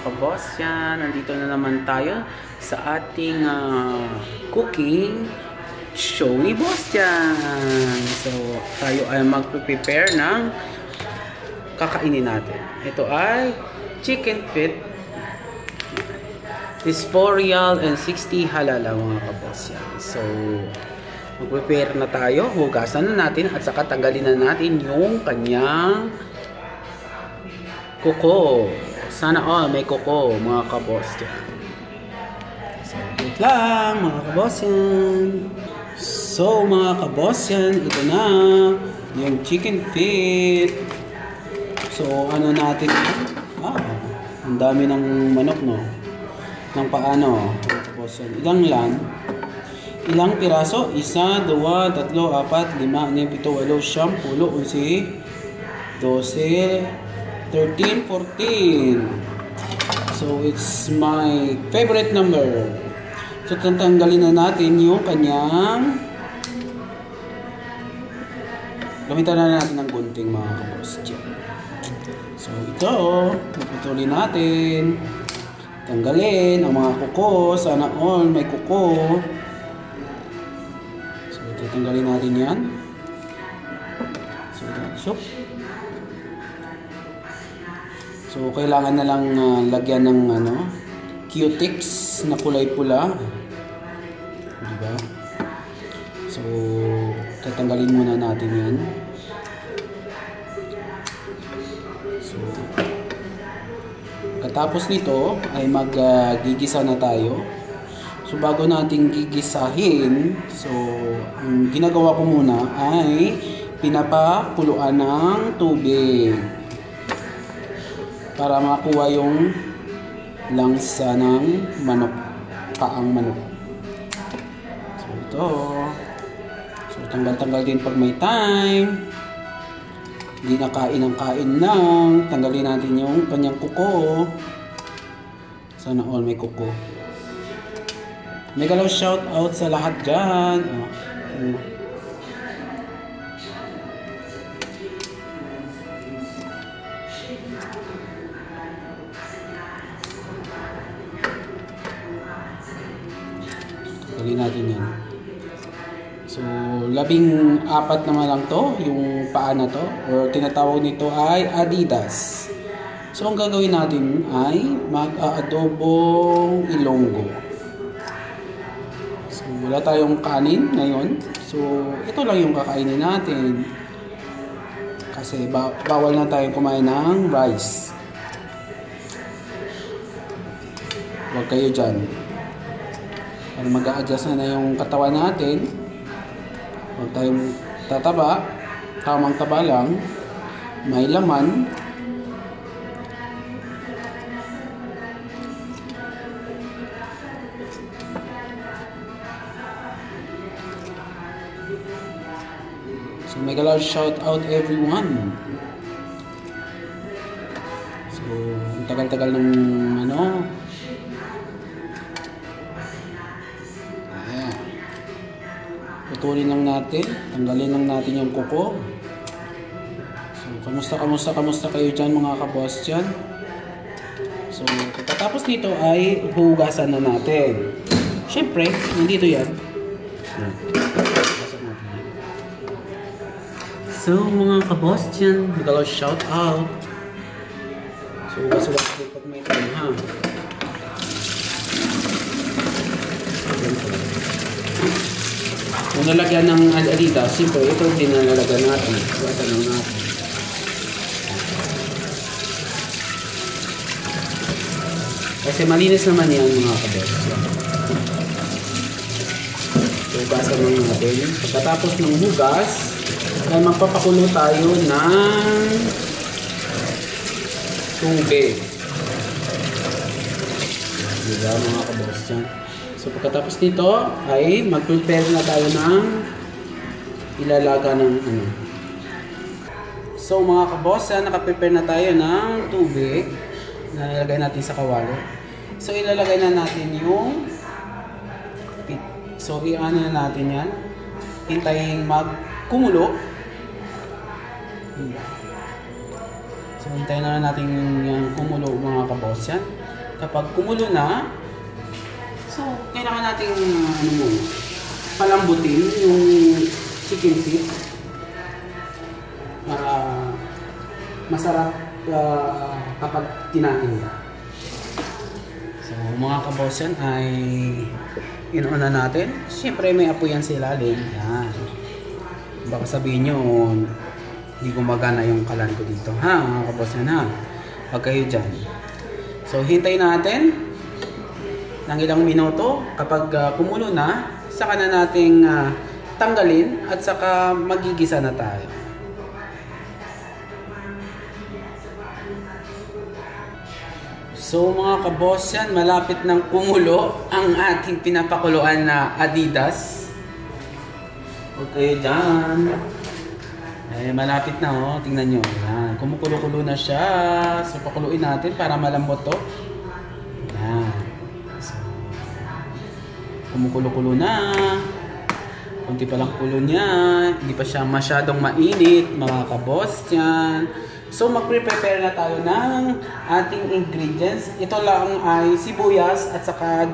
kaboss, yan. Nandito na naman tayo sa ating cooking show ni Boss yan. So, tayo ay mag-prepare ng kakainin natin. Ito ay chicken feet. Is 4 real and 60 halal mga kaboss yan. So, mag-prepare na tayo. Hugasan na natin at saka tanggalin na natin yung kanyang kuko. Sana all may kuko mga kaboss yan. So, wait lang mga kaboss yan. So mga kaboss yan, ito na yung chicken feet. So ano natin, ang dami ng manok no, ng paano mga kaboss yan. Ilang piraso? 1, 2, 3, 4, 5, 6, 7, 8, 9, 10, 11, 12, 13, 14. So it's my favorite number. So tatanggalin na natin yung kanyang, gamitan na natin ng gunting mga kaboss. So ito, puputulin natin, tanggalin ang mga kuko. Sana all may kuko. So tatanggalin natin yan. So kailangan na lang lagyan ng Q-tips na kulay pula. Diba? So tatanggalin muna natin yan. So katapos nito ay maggigisa na tayo. So bago nating gigisahin, so ang ginagawa ko muna ay pinapakuluan ng tubig para makuha yung langsa ng manok, paang manok. So ito. So tanggal-tanggal din pag may time. Hindi na kain ng kain lang. Tanggalin natin yung kanyang kuko. Sana all may kuko. Mega love shout out sa lahat dyan. Tanggalin natin yan. So, 14 naman lang to, yung paa na to, or tinatawag nito ay Adidas. So, ang gagawin natin ay mag-aadobong ilonggo. So, wala tayong kanin ngayon. So, ito lang yung kakainin natin. Kasi bawal na tayong kumain ng rice. Huwag kayo dyan. Para mag-a-adjust na yung katawan natin. Huwag tayong tataba. Tamang taba lang. May laman. So mega large shout out everyone. So ang tagal-tagal ng putulin lang natin, tanggalin lang natin yung kuko. So kamusta kayo dyan mga kaboss dyan. So pagkatapos nito ay hugasan na natin. Siyempre nandito yan. So mga kaboss dyan, magalaw shout out. So hugas-hugas pag may time ha. Kung nalagyan ng Adidas, simple, ito din nalalagyan natin. Hugasan lang natin. Kasi malinis naman yan mga kaboss. So hugasan lang natin. Pagkatapos ng hugas, ay magpapakulo tayo ng tubig. Diba mga kaboss yan? So pagkatapos nito ay mag-prepare na tayo ng ilalaga ng So mga kaboss, naka-prepare na tayo ng tubig na ilalagay natin sa kawali. So ilalagay na natin yung pit. So i-ano na natin yan. Hintayin magkumulo. So hintayin na natin yung kumulo mga kaboss. kaboss yan. Kapag kumulo na, so kailangan nating palambutin yung chicken feet para masarap kapag kinain niya. So mga kaboss yan ay inuuna natin. Siyempre may apoy yan sa ilalim. Yan. Baka sabihin nyo, hindi gumagana yung kalan ko dito. Ha, mga kaboss yan ha. Huwag kayo dyan. So hintay natin ng ilang minuto. Kapag kumulo na, saka na nating tanggalin at saka magigisa na tayo. So mga kaboss yan, malapit ng kumulo ang ating pinapakuluan na Adidas. Huwag kayo dyan. Eh, malapit na oh. Tingnan nyo. Yan. Kumukulo-kulo na siya. So pakuluin natin para malambot to. Yan. So, kumukulo-kulo na. Kunti pa lang kulo niya. Hindi pa siya masyadong mainit. Mga kaboss yan. So mag-prepare na tayo ng ating ingredients. Ito lang ay sibuyas at saka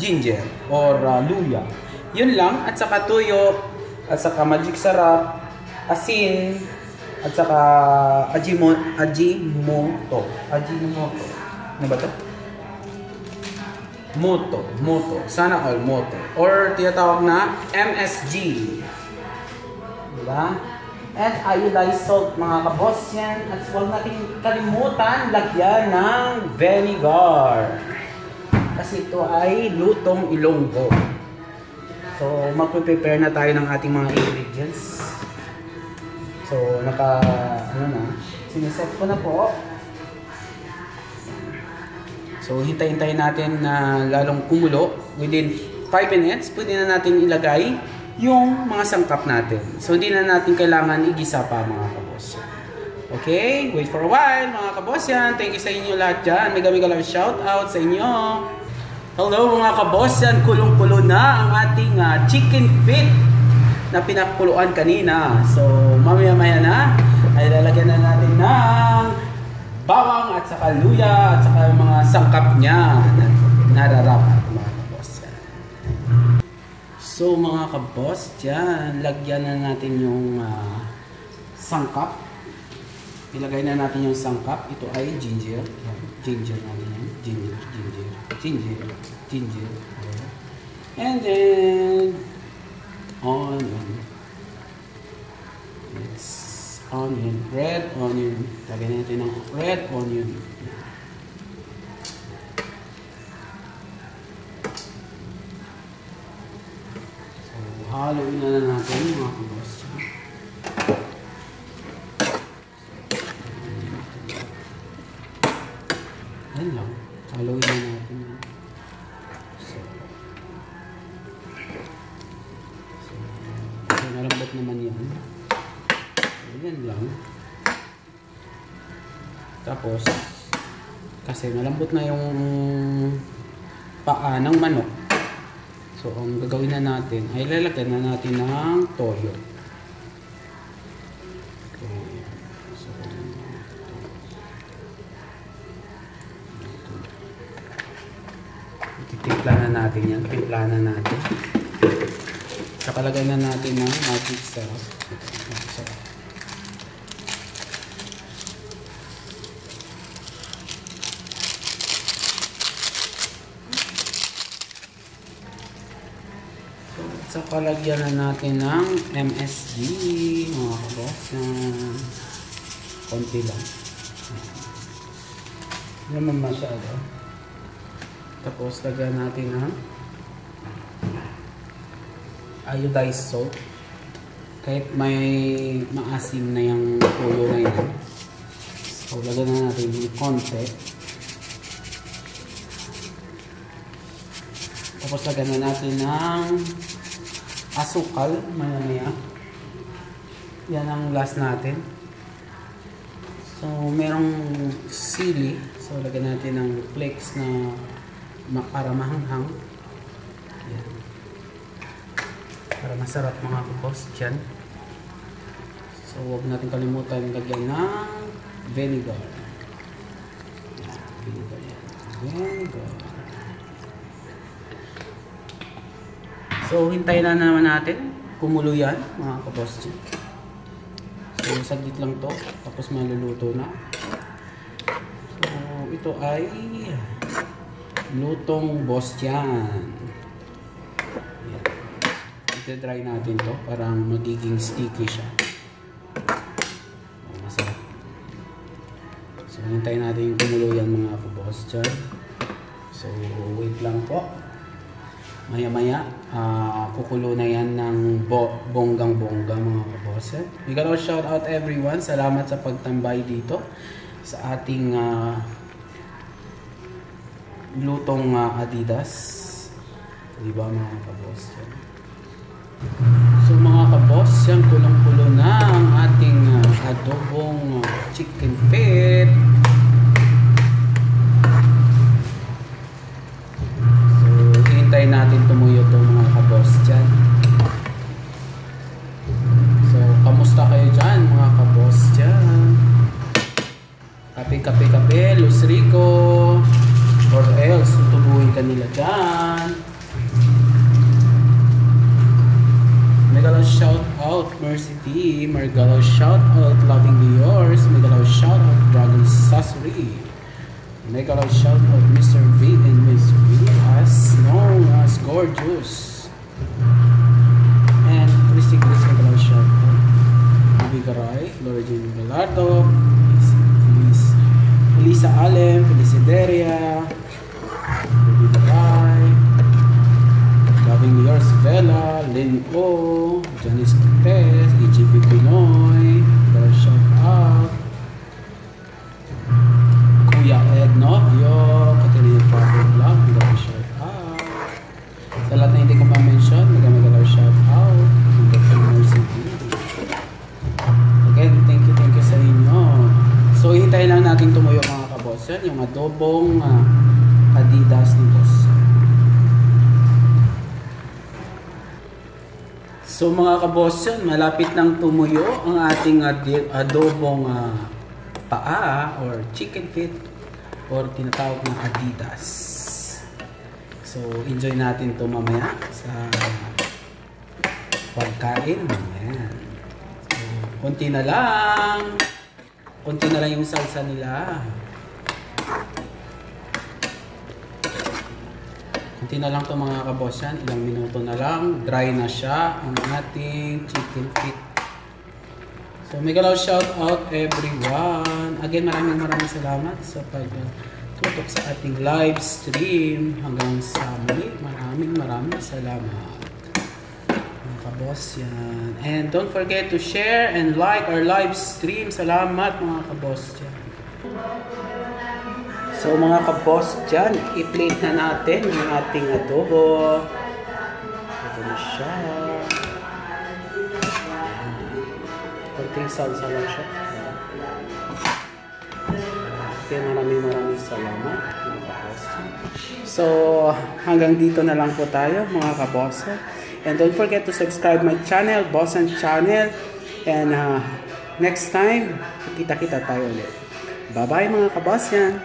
ginger or luya. Yun lang, at saka tuyo, at saka magic sarap, asin, at saka ajinomoto. Ano ba ito? Moto. Sana all moto. Or tinatawag na MSG. Diba? And iodized salt mga kaboss yan. At huwag natin kalimutan lagyan ng vinegar. Kasi ito ay lutong Ilonggo. So magpe-prepare na tayo ng ating mga ingredients. So siniset ko na po. So hintayin natin na lalong kumulo. Within 5 minutes, pwede na natin ilagay yung mga sangkap natin. So hindi na natin kailangan igisa pa mga kaboss. Okay, wait for a while mga kaboss yan. Thank you sa inyo lahat dyan. Mega shout out sa inyo. Hello mga kaboss yan. Kulong-kulo na ang ating chicken feet na pinakuluan kanina. So mamaya-maya na ay lalagyan na natin ng bawang at saka luya at saka yung mga sangkap niya na nararapat mga kaboss yan. So mga kaboss, dyan, lagyan na natin yung sangkap. Ilagay na natin yung sangkap. Ito ay ginger. Ginger natin yan. Ginger. And then, onion. It's onion. Red onion. Lagyan natin ng red onion. Haluin na natin mga kaboss. Yan lang. Haluin na natin. So malambot naman yan. Yan lang. Tapos, kasi malambot na yung paa ng manok. So, ang gagawin na natin ay lalagyan na natin ng toyo. Okay. So, titimplahan na natin yan. Timplahan na natin. Saka lagay na natin ng magic sarap. Saka lagyan na natin ng MSG, mga kaboss, konti lang. Hindi naman masyado. Tapos lagyan natin ng iodized salt. Kahit may maasim na yung tuyo na yan. So lagyan na natin yung konti. Tapos lagyan na natin ng asukal, maya-maya. Yan ang last natin. So, merong sili. So, lagyan natin ng flakes na para mahanghang. Yan. Para masarap mga kaboss dyan. So, huwag natin kalimutan lagyan ng vinegar. Yan, vinegar. So, hintayin na naman natin kumulo yan, mga kaboss dyan. So, saglit lang to, tapos maluluto na. So, ito ay lutong boss yan. I-dry natin to, parang magiging sticky siya. Masarap. So, hintayin natin yung kumulo yan, mga kaboss dyan. So, wait lang po. Maya-maya, kukulo na yan ng bonggang-bongga, mga kaboss. We gotta shout out everyone. Salamat sa pagtambay dito sa ating lutong Adidas. Diba, mga kaboss? So, mga kaboss, yan, kulong-kulo na ang ating adobong chicken feet. Hintayin natin tumuyo ito, mga kaboss dyan. So, kamusta kayo dyan, mga kaboss dyan? Kape, Los Rico, or else tutubuhin ka nila dyan. Megalo shout out Mercy T, Margalo shout out Lovingly Yours, Megalo shout out Dragon Sasuri, Megalo shout out Mr. V and Miss V, as known as Gorgeous, and Christy Megalo shout out Bigaray, Lorraine Velardo, Elisa Alem, Felicideria, Bigaray, Lovingly Yours Vela, Lynn O, Janice Cortez, EGP Pinoy, Megalo shout out Kuya Ed Novio, Katerina Parker Vlog, Megalo shout out sa lahat na hindi ko pa-mention, Megalo shout out Dr. Mercy D. Again, thank you sa inyo. So, hintayin lang natin tumuyo, mga kaboss. Yan, yung adobong Adidas ni boss. So, mga kaboss, yan, malapit nang tumuyo ang ating adobong paa or chicken feet or tinatawag na Adidas. So, enjoy natin ito mamaya sa pagkain. Ayan. So, konti na lang yung salsa nila. Konti na lang ito, mga kaboss yan. Ilang minuto na lang. Dry na siya ang ating chicken feet. So, megalo shout out everyone. Again, maraming salamat sa pagtutok sa ating live stream. Hanggang sa muli, maraming salamat, mga kaboss yan. And don't forget to share and like our live stream. Salamat, mga kaboss yan. So, mga kaboss dyan, i-plate na natin yung ating adobo. Ito na siya. Konting salsa lang siya. Okay, maraming salamat, mga kaboss. So, hanggang dito na lang po tayo, mga kaboss. And don't forget to subscribe my channel, Bossan Channel. And next time, kita tayo ulit. Bye-bye, mga kaboss yan.